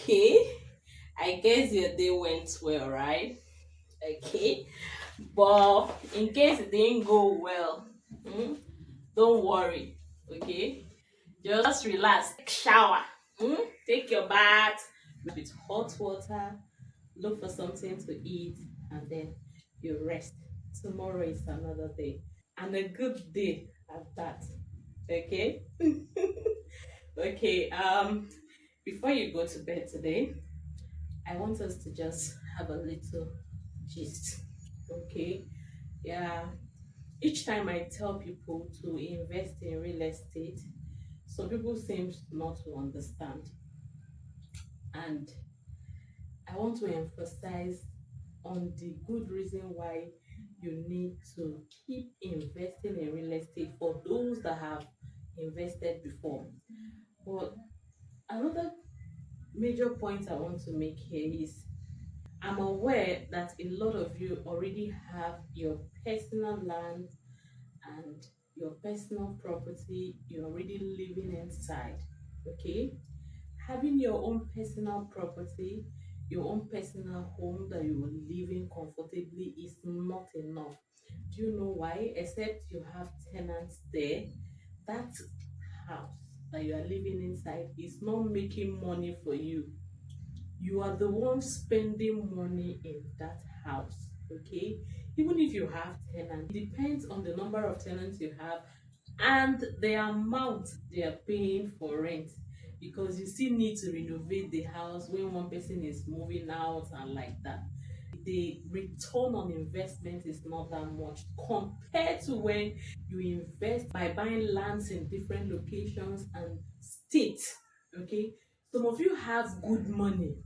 Okay, I guess your day went well, right? Okay, but in case it didn't go well, don't worry. Okay, just relax, take shower, take your bath with hot water, look for something to eat, and then you rest. Tomorrow is another day, and a good day at that. Okay. Okay. Before you go to bed today, I want us to just have a little gist. Okay. Yeah. Each time I tell people to invest in real estate, some people seem not to understand. And I want to emphasize on the good reason why you need to keep investing in real estate for those that have invested before. But another major point I want to make here is I'm aware that a lot of you already have your personal land and your personal property you're already living inside. Okay, having your own personal property, your own personal home that you are living comfortably is not enough. Do you know why? Except you have tenants there, that house that you are living inside is not making money for you. You are the one spending money in that house. Okay, even if you have tenants, it depends on the number of tenants you have and the amount they are paying for rent, because you still need to renovate the house when one person is moving out and like that. The return on investment is not that much compared to when you invest by buying lands in different locations and states. Okay, some of you have good money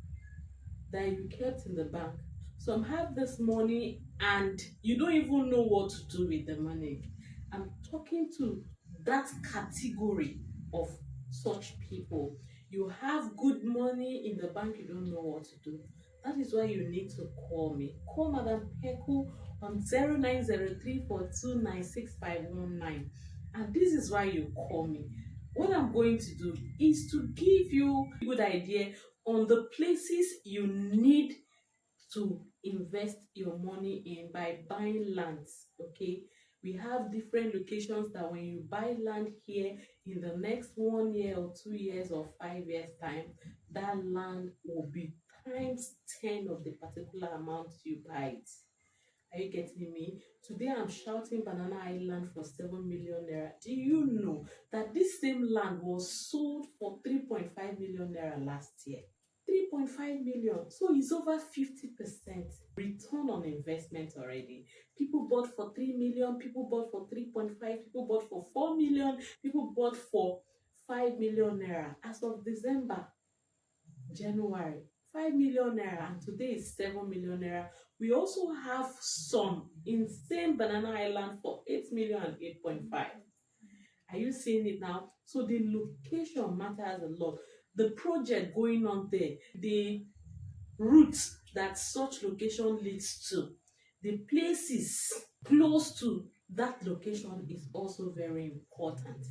that you kept in the bank. Some have this money and you don't even know what to do with the money. I'm talking to that category of such people. You have good money in the bank, you don't know what to do. That is why you need to call me. Call Madam Peku on 0903429651 and this is why you call me. What I'm going to do is to give you a good idea on the places you need to invest your money in by buying lands. Okay, we have different locations that when you buy land here in the next 1 year or 2 years or 5 years time, that land will be times 10 of the particular amount you buy it. Are you getting me? Today I'm shouting Banana Island for 7 million naira. Do you know that this same land was sold for 3.5 million naira last year? 3.5 million. So it's over 50% return on investment already. People bought for 3 million, people bought for 3.5, people bought for 4 million, people bought for 5 million naira. As of December, January, 5 million naira, and today is 7 million naira. We also have some in same Banana Island for 8 million and 8.5. Are you seeing it now? So the location matters a lot. The project going on there, the route that such location leads to, the places close to that location is also very important.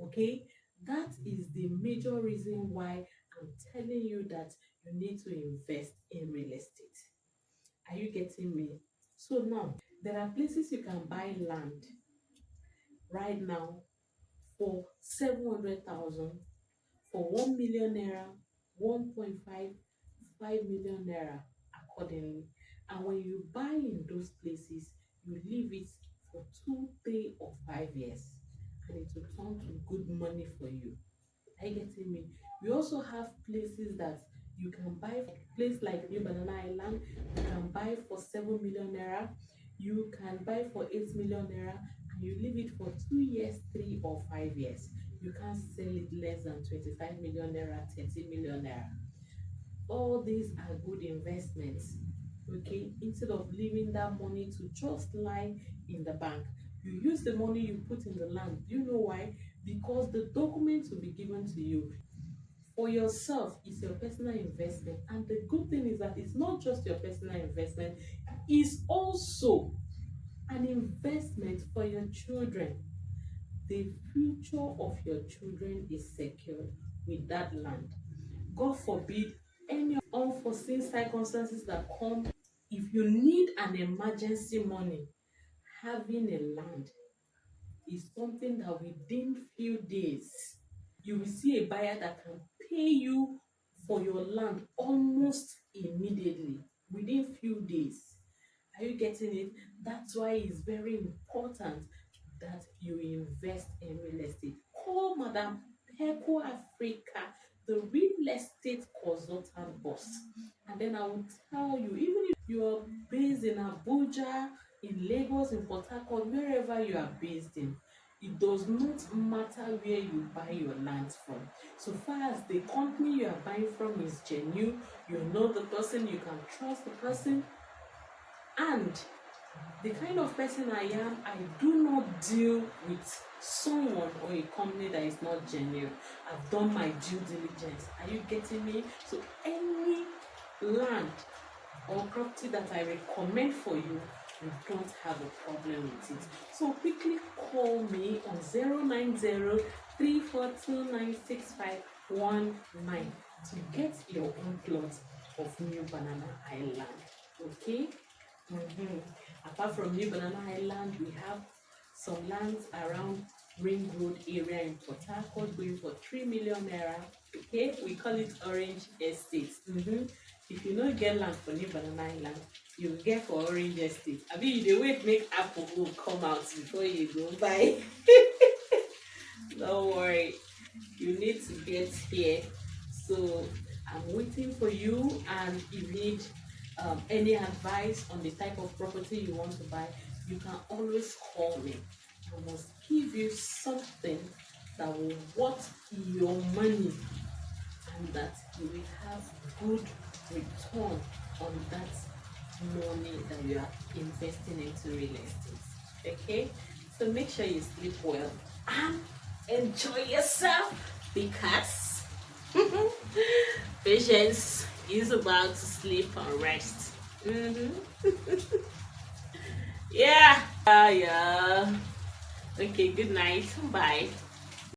Okay, that is the major reason why I'm telling you that you need to invest in real estate. Are you getting me? So now there are places you can buy land right now for 700,000, for 1 million naira, 1.5, 5 million naira accordingly. And when you buy in those places, you leave it for 2, 3, or 5 years, and it will turn to good money for you. Are you getting me? We also have places that you can buy, place like New Banana Island, you can buy for 7 million naira, you can buy for 8 million naira, and you leave it for 2 years, 3 or 5 years. You can't sell it less than 25 million naira, 30 million naira. All these are good investments. Okay, instead of leaving that money to just lie in the bank, you use the money you put in the land. Do you know why? Because the documents will be given to you for yourself. It's your personal investment, and the good thing is that it's not just your personal investment, it's also an investment for your children. The future of your children is secured with that land. God forbid unforeseen circumstances that come, if you need an emergency money, having a land is something that within few days you will see a buyer that can pay you for your land almost immediately within few days. Are you getting it? That's why it's very important that you invest in real estate. Call Madam Peko Africa, the real estate consultant boss. And then I will tell you, even if you are based in Abuja, in Lagos, in Port-Harcourt, wherever you are based in, it does not matter where you buy your land from. So far as the company you are buying from is genuine, you know the person, you can trust the person, and the kind of person I am, I do not deal with someone or a company that is not genuine. I've done my due diligence. Are you getting me? So any land or property that I recommend for you, you don't have a problem with it. So quickly call me on 090-342-96519 to get your own plot of New Banana Highland. Okay? Apart from New Banana Highland, we have some lands around Ring Road area in Port-Harcourt going for 3 million naira. Okay, we call it Orange Estate. If you don't get land for New Banana Highland, you get for Orange Estate. I mean, you wait make apple will come out before you go buy. Don't worry, you need to get here. So I'm waiting for you, and if you need any advice on the type of property you want to buy, you can always call me. I must give you something that will worth your money and that you will have good return on that money that you are investing into real estate. Okay, so make sure you sleep well and enjoy yourself, because patience is about to sleep and rest. Yeah. Okay, good night. Bye.